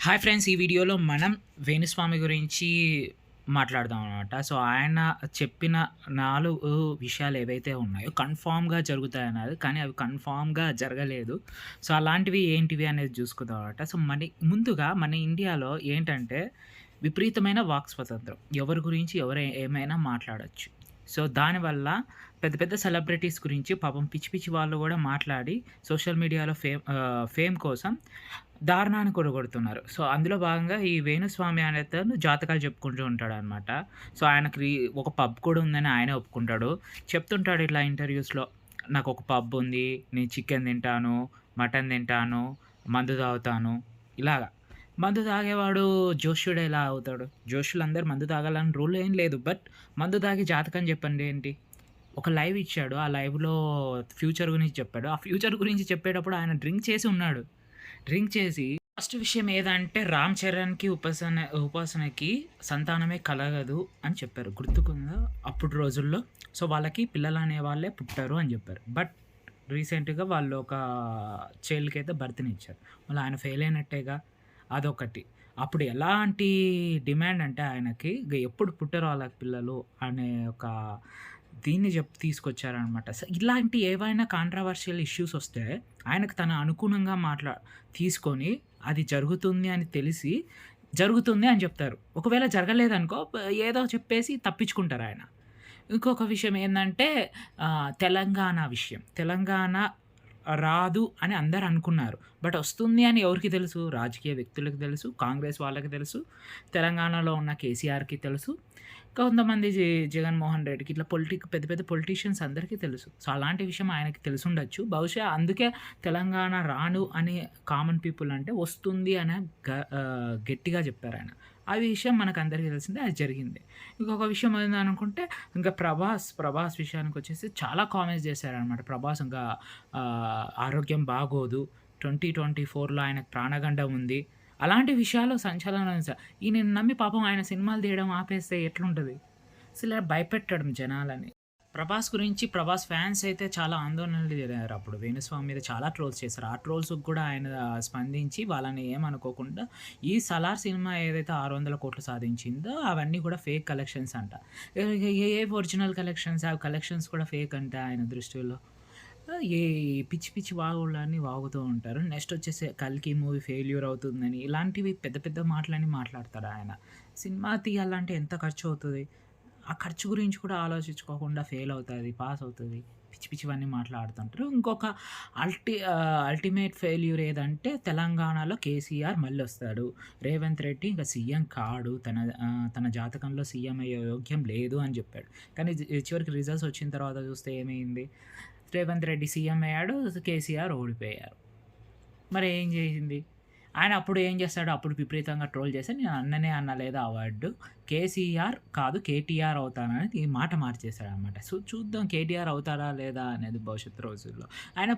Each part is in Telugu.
Hi friends! ఈ వీడియోలో మనం వేణుస్వామి గురించి మాట్లాడదాం అనమాట. సో, ఆయన చెప్పిన 4 విషయాలు ఏవైతే ఉన్నాయో కన్ఫర్మ్‌గా జరుగుతాయన్నారు. కానీ అవి కన్ఫర్మ్‌గా జరగలేదు. సో, అలాంటివి ఏంటివి అనేది చూసుకుందాం అనమాట. సో, ముందుగా మన ఇండియాలో ఏంటంటే విపరీతమైన వాక్ స్వాతంత్రం. ఎవరి గురించి ఎవరు ఏమైనా మాట్లాడొచ్చు. సో, దానివల్ల పెద్ద పెద్ద సెలబ్రిటీస్ గురించి పాపం పిచ్చి పిచ్చి వాళ్ళు గూడా మాట్లాడి సోషల్ మీడియాలో ఫేమ్ కోసం దారుణాన్ని కూడగొడుతున్నారు. సో, అందులో భాగంగా ఈ వేణుస్వామి అనేతను జాతకాలు చెప్పుకుంటూ ఉంటాడనమాట. సో, ఆయనకి ఒక పబ్ కూడా ఉందని ఆయనే ఒప్పుకుంటాడు. చెప్తుంటాడు ఇట్లా ఇంటర్వ్యూస్‌లో, "నాకొక పబ్ ఉంది. నేను చికెన్ తింటాను, మటన్ తింటాను, మందు తాగుతాను." ఇలాగ. మందు తాగేవాడు జోష్యుడు ఎలా అవుతాడు? జోష్యులందరూ మందు తాగాలని రూల్ ఏం లేదు. బట్ మందు తాగి జాతకం చెప్పండి ఏంటి? ఒక లైవ్ ఇచ్చాడు. ఆ లైవ్‌లో ఫ్యూచర్ గురించి చెప్పాడు. ఆ ఫ్యూచర్ గురించి చెప్పేటప్పుడు ఆయన డ్రింక్ చేసి ఉన్నాడు. డ్రింక్ చేసి ఫస్ట్ విషయం ఏదంటే 'రామ్ చరణ్‌కి ఉపాసనకి సంతానమే కలగదు' అని చెప్పారు. గుర్తుకుందా? అప్పుడు రోజుల్లో. సో, వాళ్ళకి పిల్లలనే వాళ్ళే పుట్టరు అని చెప్పారు. బట్ రీసెంట్‌గా వాళ్ళు ఒక చైల్డ్‌కైతే బర్త్‌నిచ్చారు. మళ్ళీ ఆయన ఫెయిల్ అయినట్టేగా. అదొకటి. అప్పుడు ఎలాంటి డిమాండ్ అంటే ఆయనకి ఎప్పుడు పుట్టరు వాళ్ళకి పిల్లలు అనే ఒక దీన్ని తీసుకొచ్చారనమాట. సో, ఇలాంటి ఏవైనా కాంట్రోవర్షియల్ ఇష్యూస్ వస్తే ఆయనకు తన అనుగుణంగా తీసుకొని అది జరుగుతుంది అని తెలిసి జరుగుతుంది అని చెప్తారు. ఒకవేళ జరగలేదనుకో ఏదో చెప్పేసి తప్పించుకుంటారాయన. ఇంకొక విషయం ఏందంటే తెలంగాణ విషయం. తెలంగాణ రాదు అని అందరూ అనుకున్నారు. బట్ వస్తుంది అని ఎవరికి తెలుసు? రాజకీయ వ్యక్తులకు తెలుసు, కాంగ్రెస్ వాళ్ళకి తెలుసు, తెలంగాణలో ఉన్న కేసీఆర్‌కి తెలుసు, కొంతమంది జగన్మోహన్ రెడ్డికి ఇట్లా పెద్ద పెద్ద పొలిటీషియన్స్ అందరికీ తెలుసు. సో, అలాంటి విషయం ఆయనకి తెలిసుండొచ్చు. బహుశా అందుకే తెలంగాణ రాను అని కామన్ పీపుల్ అంటే వస్తుంది అని గట్టిగా చెప్పారాయన. ఆ విషయం మనకందరికీ తెలిసిందే. అది జరిగింది. ఇంకొక విషయం ఏందనుకుంటే ఇంకా ప్రభాస్ విషయానికొచ్చేసి చాలా కామెంట్స్ చేశారనమాట. ప్రభాస్ ఇంకా ఆరోగ్యం బాగోదు. 2024లో ఆయనకు ప్రాణగండం ఉంది. అలాంటి విషయాలు సంచలనం ఈయనని నమ్మి పాపం ఆయన సినిమాలు తీయడం ఆపేస్తే ఎట్లుంటది? అసల భయపెట్టడం జనాలని. ప్రభాస్ ఫ్యాన్స్ అయితే చాలా ఆందోళనలు జరిగారు అప్పుడు. వేణుస్వామి మీద చాలా ట్రోల్స్ చేశారు. ఆ ట్రోల్స్‌కి కూడా ఆయన స్పందించి వాళ్ళని ఏమనుకోకుండా ఈ 'సలార్' సినిమా ఏదైతే 600,00,00,000 సాధించిందో అవన్నీ కూడా ఫేక్ కలెక్షన్స్ అంట. Original collections? ఆ కలెక్షన్స్ కూడా ఫేక్ అంట ఆయన దృష్టిలో. ఈ పిచ్చి పిచ్చి వాగుళ్ళన్నీ వాగుతూ ఉంటారు. నెక్స్ట్ వచ్చేసి 'కల్కి' మూవీ ఫెయిల్యూర్ అవుతుందని ఇలాంటివి పెద్ద పెద్ద మాటలన్నీ మాట్లాడతాడు ఆయన. సినిమా తీయాలంటే ఎంత ఖర్చు అవుతది? ఆ ఖర్చు గురించి కూడా ఆలోచించుకోకుండా ఫెయిల్ అవుతది, పాస్ అవుతది. పిచ్చి పిచ్చివన్నీ మాట్లాడుతుంటారు. ఇంకొక అల్టిమేట్ ఫెయిల్యూర్ ఏదంటే తెలంగాణలో కేసీఆర్ మళ్ళొస్తాడు. రేవంత్ రెడ్డి ఇంక సీఎం కాడు. తన జాతకంలో సీఎం అయ్యే యోగ్యం లేదు అని జెప్పాడు. కానీ చివరికి రిజల్ట్స్ వచ్చిన తర్వాత చూస్తే ఏమైంది? రేవంత్ రెడ్డి సీఎం అయ్యాడు. కేసీఆర్ ఓడిపోయారు. మరి ఏం చేసింది? ఆయన అప్పుడు ఏం చేస్తాడు? అప్పుడు విపరీతంగా ట్రోల్ చేసి నేను అన్ననే అనలేదు అవార్డు. కేసీఆర్ కాదు కేటీఆర్ అవుతానని ఈ మాట మార్చేసాడనమాట. సో, చూద్దాం కేటీఆర్ అవుతారా లేదా అనేది భవిష్యత్తు రోజుల్లో. ఆయన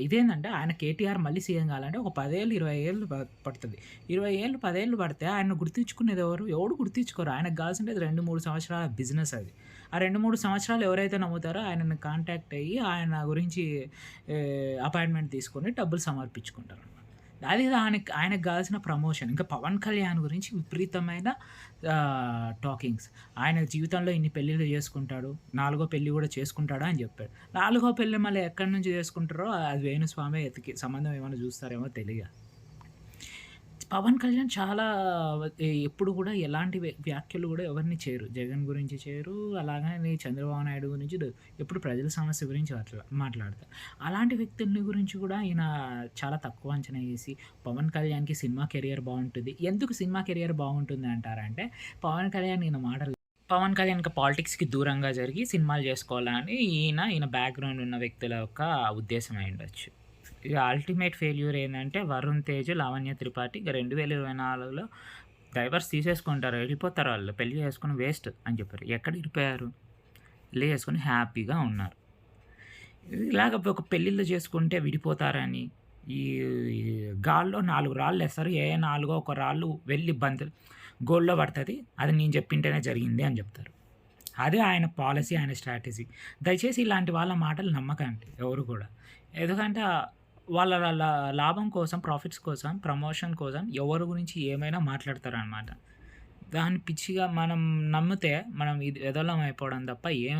ఇదేందంటే ఆయన కేటీఆర్ మళ్ళీ సీఎం కావాలంటే ఒక 10 ఏళ్ళు, 20 ఏళ్ళు పడతది. 20 ఏళ్ళు, 10 ఏళ్ళు పడితే ఆయన్ని గుర్తించుకునేది ఎవరు? ఎవడు గుర్తించుకోరు. ఆయనకు కావాల్సింది 2, 3 సంవత్సరాల బిజినెస్ అది. ఆ 2, 3 సంవత్సరాలు ఎవరైతే నమ్ముతారో ఆయనని కాంటాక్ట్ అయ్యి ఆయన గురించి అపాయింట్మెంట్ తీసుకొని డబ్బులు సమర్పించుకుంటారనమాట. అది ఆయనకు కావాల్సిన ప్రమోషన్. ఇంకా పవన్ కళ్యాణ్ గురించి విపరీతమైన టాకింగ్స్. ఆయన జీవితంలో ఇన్ని పెళ్ళిళ్ళు చేసుకుంటాడు. నాలుగో పెళ్లి కూడా చేసుకుంటాడా అని చెప్పాడు. నాలుగో పెళ్లి మళ్ళీ ఎక్కడి నుంచి చేసుకుంటారో అది వేణుస్వామి సంబంధం ఏమైనా చూస్తారేమో తెలియదు. పవన్ కళ్యాణ్ చాలా ఎప్పుడు కూడా ఎలాంటి వ్యాఖ్యలు కూడా ఎవరిని చేయరు. జగన్ గురించి చేయరు. అలాగని చంద్రబాబు నాయుడు గురించి ఎప్పుడు ప్రజల సమస్య గురించి మాట్లాడతారు. అలాంటి వ్యక్తుల్ని గురించి కూడా ఈయన చాలా తక్కువ అంచనా వేసి పవన్ కళ్యాణ్‌కి సినిమా కెరియర్ బావుంటుంది. ఎందుకు సినిమా కెరియర్ బావుంటుంది అంటారంటే పవన్ కళ్యాణ్ పవన్ కళ్యాణ్ ఇంకా పాలిటిక్స్‌కి దూరంగా జరిగి సినిమాలు చేసుకోవాలని ఈయన బ్యాక్‌గ్రౌండ్ ఉన్న వ్యక్తుల యొక్క ఉద్దేశం అయ్యుండొచ్చు. ఇక అల్టిమేట్ ఫెయిల్యూర్ ఏందంటే 'వరుణ్ తేజ్, లావణ్య త్రిపాఠి' ఇక 2024లో డైవర్స్ తీసేసుకుంటారు. వెళ్ళిపోతారు వాళ్ళు. పెళ్లి చేసుకొని వేస్ట్ అని చెప్పారు. ఎక్కడ వెళ్ళిపోయారు? పెళ్లి చేసుకొని హ్యాపీగా ఉన్నారు. ఇలాగ ఒక పెళ్ళిళ్ళు చేసుకుంటే విడిపోతారని ఈ గాల్లో 4 రాళ్ళేస్తారు. ఏ నాలుగో ఒక రాళ్ళు వెళ్ళి గోల్డ్‌లో పడతది. అది నేను చెప్పింటేనే జరిగింది అని చెప్తారు. అదే ఆయన పాలిసీ, ఆయన స్ట్రాటజీ. దయచేసి ఇలాంటి వాళ్ళ మాటలు నమ్మకండి ఎవరు కూడా. ఎందుకంటే వాళ్ళ లాభం కోసం, ప్రాఫిట్స్ కోసం, ప్రమోషన్ కోసం ఎవరి గురించి ఏమైనా మాట్లాడతారనమాట. దాన్ని పిచ్చిగా మనం నమ్మితే మనం ఇది ఎదోలం అయిపోవడం తప్ప ఏం